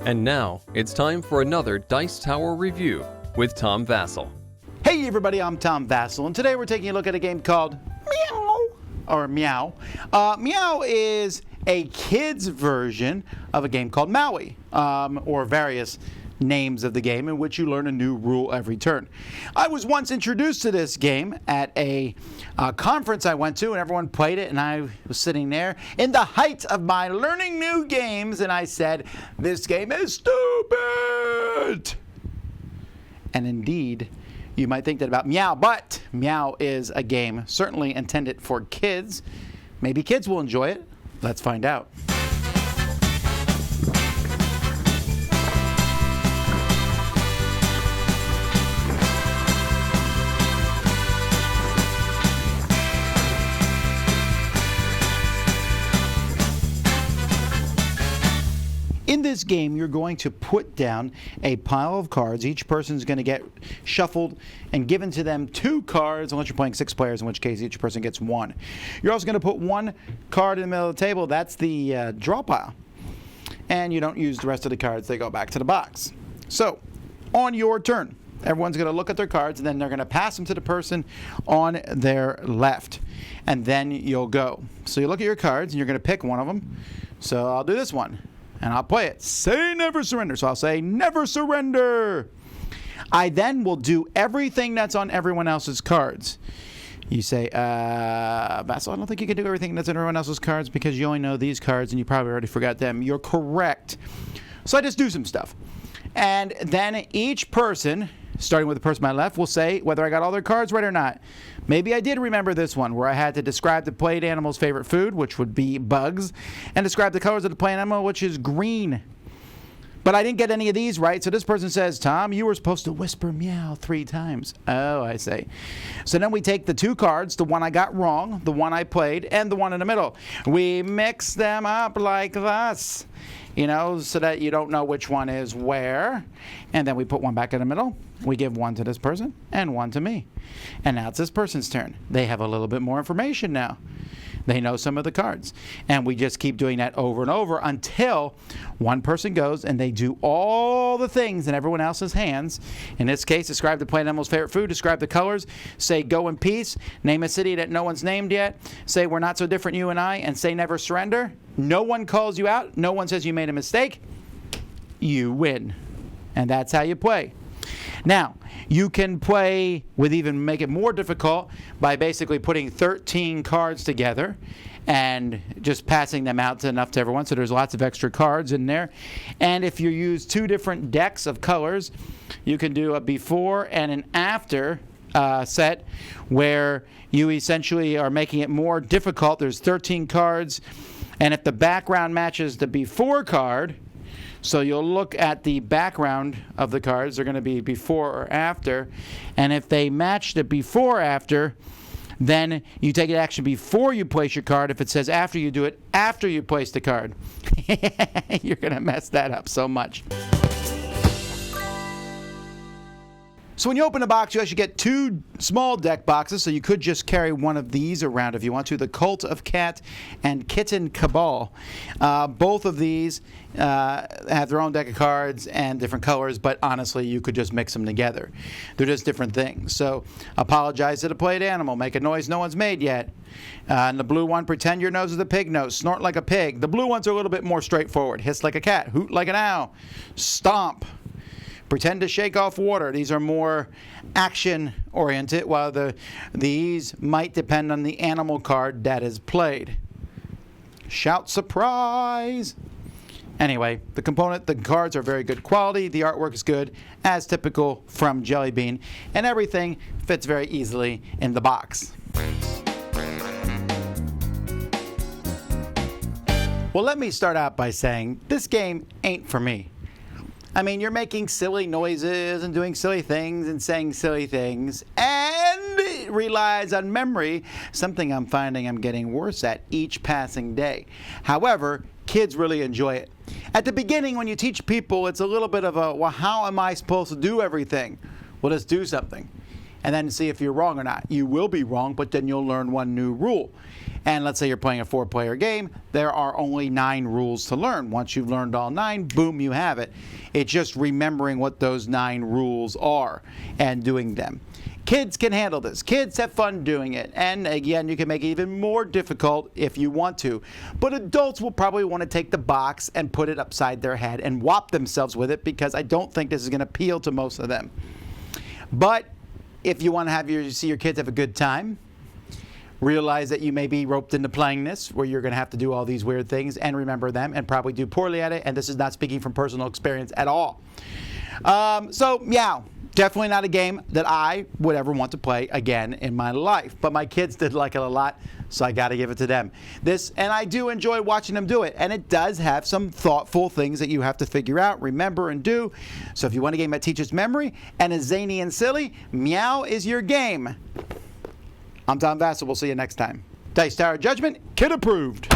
And now, it's time for another Dice Tower review with Tom Vasel. Hey everybody, I'm Tom Vasel, and today we're taking a look at a game called Meow, or Meow. Meow is a kid's version of a game called Maui, or various names of the game in which you learn a new rule every turn. I was once introduced to this game at a conference I went to, and everyone played it, and I was sitting there in the height of my learning new games, and I said, "This game is stupid!" And indeed, you might think that about Meow, but Meow is a game certainly intended for kids. Maybe kids will enjoy it. Let's find out. In this game, you're going to put down a pile of cards. Each person's going to get shuffled and given to them 2 cards, unless you're playing 6 players, in which case each person gets 1. You're also going to put 1 card in the middle of the table. That's the draw pile. And you don't use the rest of the cards. They go back to the box. So, on your turn, everyone's going to look at their cards, and then they're going to pass them to the person on their left. And then you'll go. So you look at your cards, and you're going to pick one of them. So I'll do this one. And I'll play it. Say never surrender. So I'll say never surrender. I then will do everything that's on everyone else's cards. You say, Vasel, I don't think you can do everything that's on everyone else's cards because you only know these cards and you probably already forgot them. You're correct. So I just do some stuff. And then each person, starting with the person on my left, will say whether I got all their cards right or not. Maybe I did remember this one where I had to describe the played animal's favorite food, which would be bugs, and describe the colors of the played animal, which is green. But I didn't get any of these right, so this person says, Tom, you were supposed to whisper meow 3 times. Oh, I say. So then we take the 2 cards, the one I got wrong, the one I played, and the one in the middle. We mix them up like this, so that you don't know which one is where. And then we put one back in the middle. We give one to this person and one to me. And now it's this person's turn. They have a little bit more information now. They know some of the cards. And we just keep doing that over and over until one person goes and they do all the things in everyone else's hands. In this case, describe the played animal's favorite food, describe the colors, say go in peace, name a city that no one's named yet, say we're not so different you and I, and say never surrender. No one calls you out. No one says you made a mistake. You win. And that's how you play. Now, you can play with even make it more difficult by basically putting 13 cards together and just passing them out enough to everyone, so there's lots of extra cards in there. And if you use 2 different decks of colors, you can do a before and an after set where you essentially are making it more difficult. There's 13 cards, and if the background matches the before card, so you'll look at the background of the cards. They're going to be before or after. And if they match the before after, then you take action before you place your card. If it says after, you do it after you place the card. You're going to mess that up so much. So when you open a box, you actually get 2 small deck boxes, so you could just carry one of these around if you want to. The Cult of Cat and Kitten Cabal. Both of these have their own deck of cards and different colors, but honestly, you could just mix them together. They're just different things. So apologize to the played animal. Make a noise no one's made yet. And the blue one, pretend your nose is a pig nose. Snort like a pig. The blue ones are a little bit more straightforward. Hiss like a cat. Hoot like an owl. Stomp. Pretend to shake off water. These are more action-oriented, while these might depend on the animal card that is played. Shout surprise! Anyway, the cards are very good quality. The artwork is good, as typical from Jelly Bean, and everything fits very easily in the box. Well, let me start out by saying this game ain't for me. I mean, you're making silly noises and doing silly things and saying silly things, and it relies on memory, something I'm finding I'm getting worse at each passing day. However, kids really enjoy it. At the beginning, when you teach people, it's a little bit of a, well, how am I supposed to do everything? Well, let's do something. and then see if you're wrong or not. You will be wrong, but then you'll learn one new rule. And let's say you're playing a 4-player game, there are only 9 rules to learn. Once you've learned all 9, boom, you have it. It's just remembering what those 9 rules are and doing them. Kids can handle this. Kids have fun doing it. And again, you can make it even more difficult if you want to. But adults will probably want to take the box and put it upside their head and whop themselves with it, because I don't think this is going to appeal to most of them. But if you want to see your kids have a good time, realize that you may be roped into playing this, where you're going to have to do all these weird things and remember them and probably do poorly at it. And this is not speaking from personal experience at all. So, Meow. Definitely not a game that I would ever want to play again in my life. But my kids did like it a lot, so I got to give it to them. And I do enjoy watching them do it. And it does have some thoughtful things that you have to figure out, remember, and do. So if you want a game that teaches memory and is zany and silly, Meow is your game. I'm Tom Vasel. We'll see you next time. Dice Tower Judgment, kid approved.